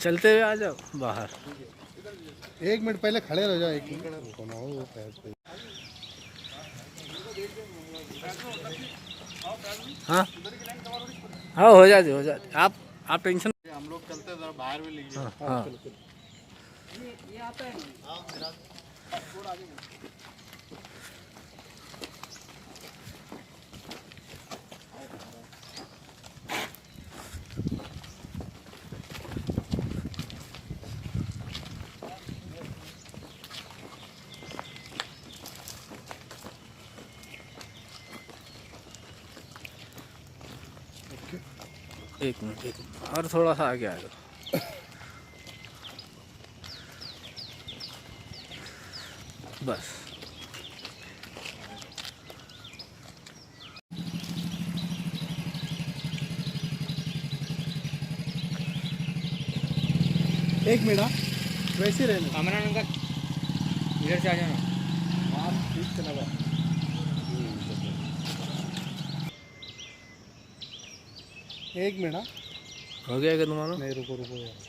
चलते हुए आ जाओ बाहर। 1 मिनट पहले खड़े रह जाओ, 1 मिनट रुको ना, वो पैर पे। हाँ हाँ, हो जाते आप टेंशन। हम लोग चलते हैं, जरा बाहर भी लीजिए। हाँ हाँ। एक मिनट और थोड़ा सा आगे आ जाओ। बस। एक मिनट, वैसे ही रहना। अमरान का इधर से आ जाना। हाँ ठीक से लगा। एक मिनट। हो गया क्या तुम्हारा? नहीं, रुको रुको यार।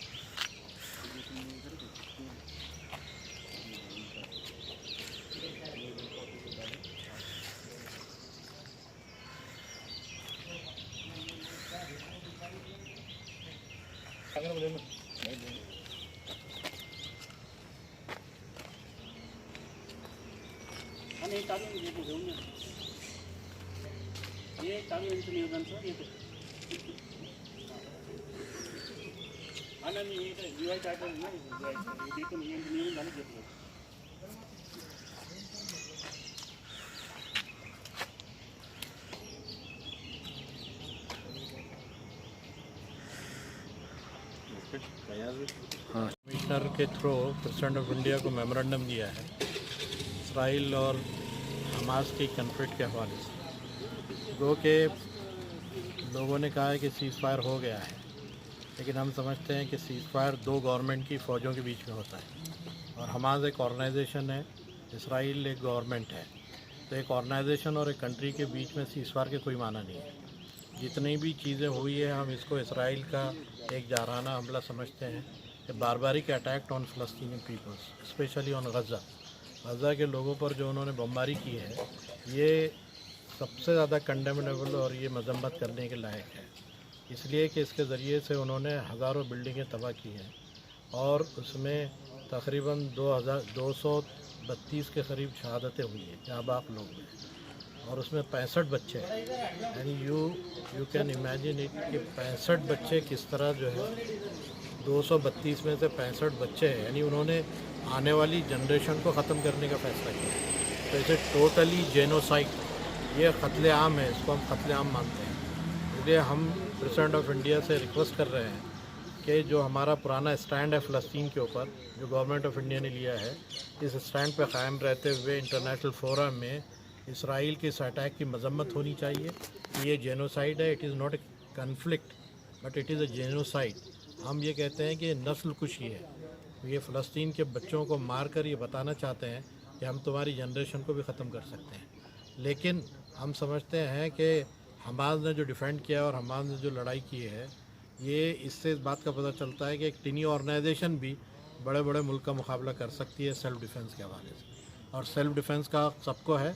हाँ। कमिश्नर के थ्रू प्रेसिडेंट ऑफ इंडिया को मेमोरेंडम दिया है इसराइल और हमास की कन्फ्लिक्ट के हवाले से। गो के लोगों ने कहा है कि सीज़ फायर हो गया है, लेकिन हम समझते हैं कि सीज़ फायर दो गवर्नमेंट की फ़ौजों के बीच में होता है और हमास एक ऑर्गेनाइजेशन है, इसराइल एक गवर्नमेंट है। तो एक ऑर्गेनाइजेशन और एक कंट्री के बीच में सीज़ फायर के कोई माना नहीं है। जितनी भी चीज़ें हुई है हम इसको इसराइल का एक जाराना हमला समझते हैं कि बारबारिक अटैक ऑन फ़लस्तीनी पीपल्स, स्पेशली ऑन गज़ा के लोगों पर जो उन्होंने बमबारी की है, ये सबसे ज़्यादा कंडेमनेबल और ये मजम्मत करने के लायक है, इसलिए कि इसके ज़रिए से उन्होंने हज़ारों बिल्डिंगें तबाह की हैं और उसमें तकरीबन 232 के करीब शहादतें हुई हैं, जहाँ बाक लोग हैं, और उसमें 65 बच्चे हैं। यानी यू कैन इमेजिन इट कि 65 बच्चे किस तरह जो है 232 में से 65 बच्चे हैं, यानी उन्होंने आने वाली जनरेशन को ख़त्म करने का फ़ैसला किया। तो इसे टोटली जेनोसाइड, ये कत्ले आम है, इसको हम कत्ले आम मानते हैं। इसलिए हम प्रेसिडेंट ऑफ इंडिया से रिक्वेस्ट कर रहे हैं कि जो हमारा पुराना स्टैंड है फ़लस्तीन के ऊपर, जो गवर्नमेंट ऑफ इंडिया ने लिया है, इस स्टैंड पर कायम रहते हुए इंटरनेशनल फोरम में इसराइल के इस अटैक की मजम्मत होनी चाहिए कि ये जेनोसाइड है। It is not a conflict but it is a genocide. हम ये कहते हैं कि नस्ल कुशी है, ये फ़लस्तीन के बच्चों को मार कर ये बताना चाहते हैं कि हम तुम्हारी जनरेशन को भी ख़त्म कर सकते हैं। लेकिन हम समझते हैं कि हमास ने जो डिफ़ेंड किया और हमास ने जो लड़ाई की है, ये इससे इस बात का पता चलता है कि एक टीनी ऑर्गेनाइजेशन भी बड़े बड़े मुल्क का मुकाबला कर सकती है सेल्फ़ डिफेंस के हवाले से, और सेल्फ़ डिफेंस का सबको है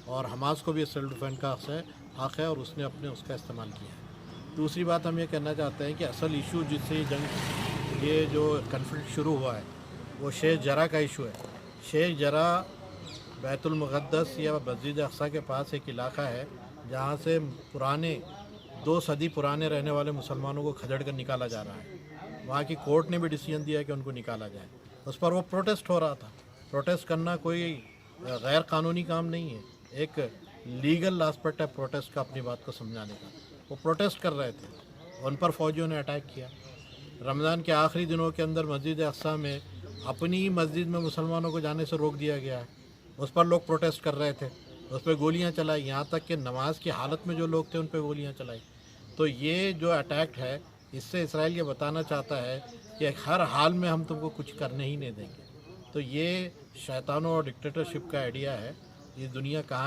और हमास को भी सेल्फ़ डिफेंस का हक़ है और उसने अपने उसका इस्तेमाल किया है। दूसरी बात हम ये कहना चाहते हैं कि असल इशू जिससे ये जो कन्फ्लिक्ट शुरू हुआ है वो शेख जरा का इशू है। शेख जरा बैतुल मुक़द्दस या मस्जिद अक़सा के पास एक इलाका है जहाँ से पुराने 2 सदी पुराने रहने वाले मुसलमानों को खदेड़ कर निकाला जा रहा है। वहाँ की कोर्ट ने भी डिसीजन दिया कि उनको निकाला जाए। उस पर वो प्रोटेस्ट हो रहा था। प्रोटेस्ट करना कोई गैर कानूनी काम नहीं है, एक लीगल एस्पेक्ट है प्रोटेस्ट का, अपनी बात को समझाने का। वो प्रोटेस्ट कर रहे थे, उन पर फ़ौजियों ने अटैक किया। रमज़ान के आखिरी दिनों के अंदर मस्जिद अक़सा में अपनी ही मस्जिद में मुसलमानों को जाने से रोक दिया गया है। उस पर लोग प्रोटेस्ट कर रहे थे, उस पर गोलियां चलाई, यहाँ तक कि नमाज की हालत में जो लोग थे उन पर गोलियां चलाई। तो ये जो अटैक है, इससे इसराइल ये बताना चाहता है कि हर हाल में हम तुमको कुछ करने ही नहीं देंगे। तो ये शैतानों और डिक्टेटरशिप का आइडिया है। ये दुनिया कहाँ